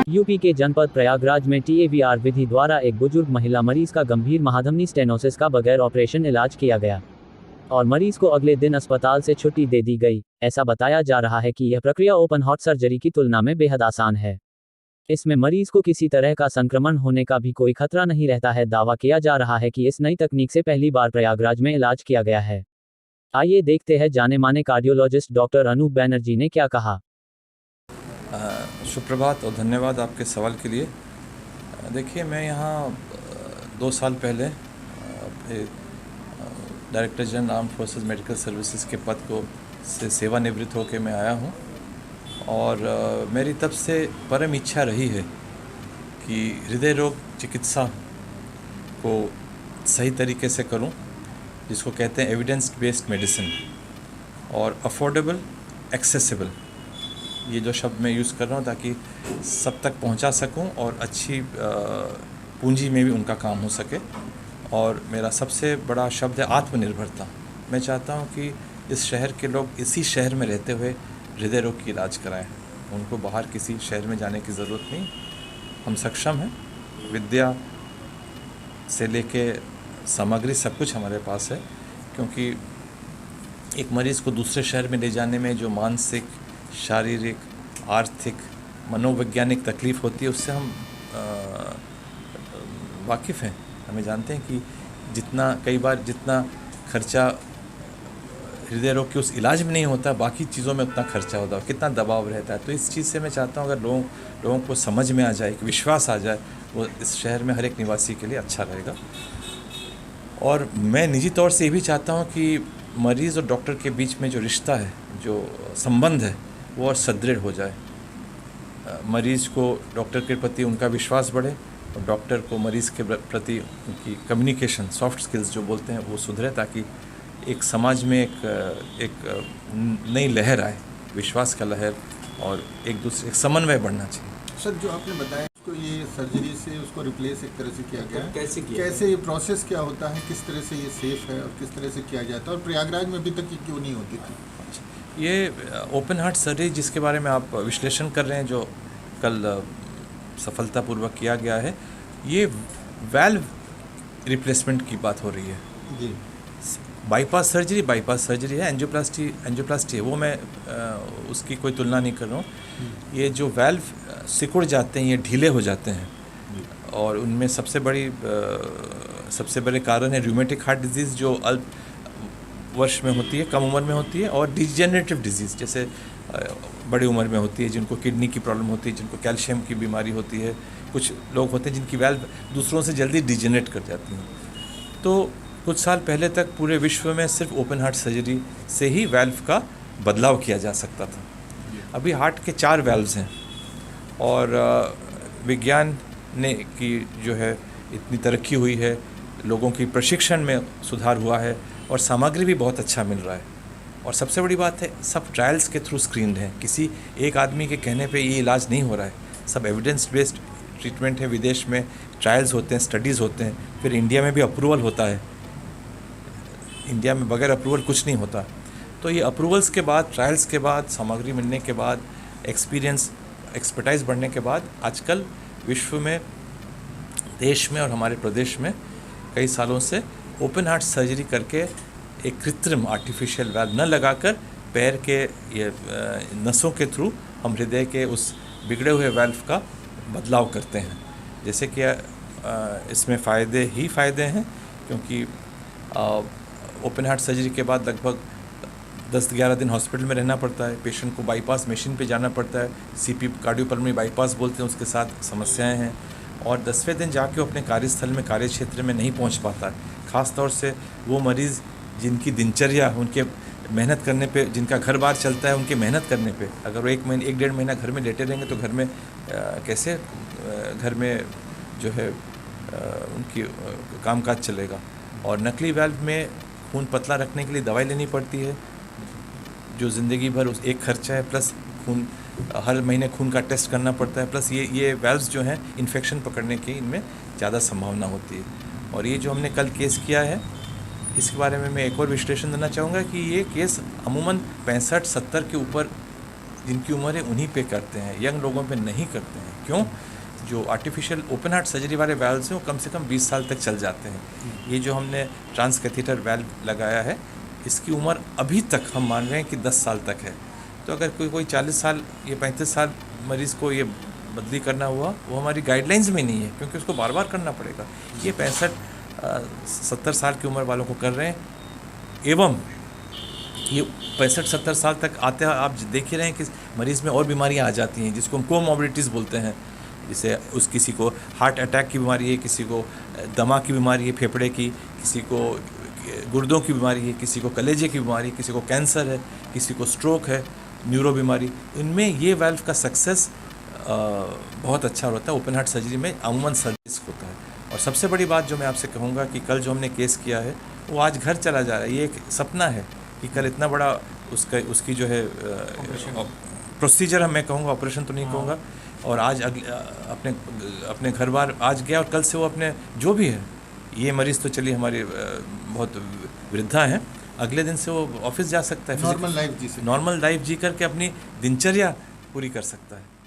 UP के जनपद प्रयागराज में TAVR विधि द्वारा एक बुजुर्ग महिला मरीज का गंभीर महाधमनी स्टेनोसिस का बगैर ऑपरेशन इलाज किया गया और मरीज को अगले दिन अस्पताल से छुट्टी दे दी गई। ऐसा बताया जा रहा है कि यह प्रक्रिया ओपन हार्ट सर्जरी की तुलना में बेहद आसान है। इसमें मरीज को किसी तरह का संक्रमण होने का भी कोई खतरा नहीं रहता है। दावा किया जा रहा है कि इस नई तकनीक से पहली बार प्रयागराज में इलाज किया गया है। आइए देखते हैं जाने माने कार्डियोलॉजिस्ट डॉक्टर अनूप बैनर्जी ने क्या कहा। सुप्रभात और धन्यवाद आपके सवाल के लिए। देखिए, मैं यहाँ 2 साल पहले director general armed forces medical services के पद को से सेवानिवृत्त होकर मैं आया हूँ और मेरी तब से परम इच्छा रही है कि हृदय रोग चिकित्सा को सही तरीके से करूँ, जिसको कहते हैं एविडेंस बेस्ड मेडिसिन, और अफोर्डेबल एक्सेसिबल, ये जो शब्द मैं यूज़ कर रहा हूँ ताकि सब तक पहुँचा सकूँ और अच्छी पूंजी में भी उनका काम हो सके। और मेरा सबसे बड़ा शब्द है आत्मनिर्भरता। मैं चाहता हूँ कि इस शहर के लोग इसी शहर में रहते हुए हृदय रोग की इलाज कराएं, उनको बाहर किसी शहर में जाने की ज़रूरत नहीं। हम सक्षम हैं, विद्या से लेके सामग्री सब कुछ हमारे पास है, क्योंकि एक मरीज़ को दूसरे शहर में ले जाने में जो मानसिक, शारीरिक, आर्थिक, मनोवैज्ञानिक तकलीफ़ होती है, उससे हम वाकिफ़ हैं। हमें जानते हैं कि कई बार जितना खर्चा हृदय रोग के उस इलाज में नहीं होता, बाकी चीज़ों में उतना खर्चा होता है, कितना दबाव रहता है। तो इस चीज़ से मैं चाहता हूँ अगर लोगों को समझ में आ जाए, कि विश्वास आ जाए, वो इस शहर में हर एक निवासी के लिए अच्छा रहेगा। और मैं निजी तौर से ये भी चाहता हूँ कि मरीज़ और डॉक्टर के बीच में जो रिश्ता है, जो संबंध है, वो और सुदृढ़ हो जाए। मरीज़ को डॉक्टर के प्रति उनका विश्वास बढ़े और डॉक्टर को मरीज़ के प्रति उनकी कम्युनिकेशन, सॉफ्ट स्किल्स जो बोलते हैं, वो सुधरे, ताकि एक समाज में एक नई लहर आए, विश्वास का लहर, और एक समन्वय बढ़ना चाहिए। सर, जो आपने बताया उसको, ये सर्जरी से उसको रिप्लेस एक तरह से किया गया है, कैसे ये प्रोसेस क्या होता है, किस तरह से ये सेफ है और किस तरह से किया जाता है, और प्रयागराज में अभी तक ये क्यों नहीं होती थी? ये ओपन हार्ट सर्जरी जिसके बारे में आप विश्लेषण कर रहे हैं, जो कल सफलतापूर्वक किया गया है, ये वाल्व रिप्लेसमेंट की बात हो रही है जी। बाईपास सर्जरी है, एंजियोप्लास्टी है, वो मैं उसकी कोई तुलना नहीं कर रहा हूँ। ये जो वाल्व सिकुड़ जाते हैं, ये ढीले हो जाते हैं, और उनमें सबसे बड़े कारण है रूमेटिक हार्ट डिजीज़, जो अल्प वर्ष में होती है, कम उम्र में होती है, और डिजेनरेटिव डिजीज़ जैसे बड़ी उम्र में होती है, जिनको किडनी की प्रॉब्लम होती है, जिनको कैल्शियम की बीमारी होती है। कुछ लोग होते हैं जिनकी वाल्व दूसरों से जल्दी डिजेनरेट कर जाती हैं। तो कुछ साल पहले तक पूरे विश्व में सिर्फ ओपन हार्ट सर्जरी से ही वाल्व का बदलाव किया जा सकता था। अभी हार्ट के 4 वाल्व्स हैं, और विज्ञान ने की जो है इतनी तरक्की हुई है, लोगों की प्रशिक्षण में सुधार हुआ है, और सामग्री भी बहुत अच्छा मिल रहा है। और सबसे बड़ी बात है, सब ट्रायल्स के थ्रू स्क्रीन्ड हैं, किसी एक आदमी के कहने पे ये इलाज नहीं हो रहा है, सब एविडेंस बेस्ड ट्रीटमेंट है। विदेश में ट्रायल्स होते हैं, स्टडीज़ होते हैं, फिर इंडिया में भी अप्रूवल होता है। इंडिया में बगैर अप्रूवल कुछ नहीं होता। तो ये अप्रूवल्स के बाद, ट्रायल्स के बाद, सामग्री मिलने के बाद, एक्सपर्टाइज बढ़ने के बाद, आजकल विश्व में, देश में और हमारे प्रदेश में कई सालों से ओपन हार्ट सर्जरी करके एक कृत्रिम आर्टिफिशियल वाल्व न लगाकर पैर के ये नसों के थ्रू हम हृदय के उस बिगड़े हुए वाल्व का बदलाव करते हैं। जैसे कि इसमें फ़ायदे हैं, क्योंकि ओपन हार्ट सर्जरी के बाद लगभग 10-11 दिन हॉस्पिटल में रहना पड़ता है, पेशेंट को बाईपास मशीन पे जाना पड़ता है, CP कार्डियोपल्मोनरी बाईपास बोलते हैं, उसके साथ समस्याएं हैं, और 10वें दिन जाके अपने कार्यस्थल में, कार्यक्षेत्र में नहीं पहुंच पाता है। ख़ास तौर से वो मरीज़ जिनकी दिनचर्या, उनके मेहनत करने पे, जिनका घर बार चलता है, उनके मेहनत करने पे, अगर वो 1-1.5 महीना घर में लेटे रहेंगे तो घर में कैसे घर में जो है उनकी कामकाज चलेगा। और नकली वाल्व में खून पतला रखने के लिए दवाई लेनी पड़ती है, जो ज़िंदगी भर उस एक खर्चा है, प्लस खून हर महीने खून का टेस्ट करना पड़ता है, प्लस ये वाल्व्स जो हैं इन्फेक्शन पकड़ने की इनमें ज़्यादा संभावना होती है। और ये जो हमने कल केस किया है, इसके बारे में मैं एक और विश्लेषण देना चाहूँगा कि ये केस अमूमन 65-70 के ऊपर जिनकी उम्र है उन्हीं पे करते हैं, यंग लोगों पे नहीं करते हैं। क्यों? जो आर्टिफिशियल ओपन हार्ट सर्जरी वाले वाल्व्स हैं वो कम से कम 20 साल तक चल जाते हैं। ये जो हमने ट्रांस कैथेटर वाल्व लगाया है इसकी उम्र अभी तक हम मान रहे हैं कि 10 साल तक है। तो अगर कोई 40 साल या 35 साल मरीज़ को ये बदली करना हुआ, वो हमारी गाइडलाइंस में नहीं है, क्योंकि उसको बार बार करना पड़ेगा। ये 65-70 साल की उम्र वालों को कर रहे हैं। एवं ये 65-70 साल तक आते हैं, आप देख ही रहे हैं कि मरीज़ में और बीमारियां आ जाती हैं जिसको हम कोमॉर्बिडिटीज़ बोलते हैं। जैसे किसी को हार्ट अटैक की बीमारी है, किसी को दमा की बीमारी है फेफड़े की, किसी को गुर्दों की बीमारी है, किसी को कलेजे की बीमारी, किसी को कैंसर है, किसी को स्ट्रोक है, न्यूरो बीमारी। इनमें ये वाल्व का सक्सेस बहुत अच्छा होता है। ओपन हार्ट सर्जरी में अमूमन सर्विस होता है। और सबसे बड़ी बात जो मैं आपसे कहूँगा कि कल जो हमने केस किया है वो आज घर चला जा रहा है। ये एक सपना है कि कल इतना बड़ा उसकी जो है प्रोसीजर, मैं कहूँगा ऑपरेशन तो नहीं कहूँगा, और आज अपने घर बार आज गया और कल से वो अपने जो भी है, ये मरीज़ तो चलिए हमारे बहुत वृद्धा हैं, अगले दिन से वो ऑफिस जा सकता है, नॉर्मल लाइफ जी करके अपनी दिनचर्या पूरी कर सकता है।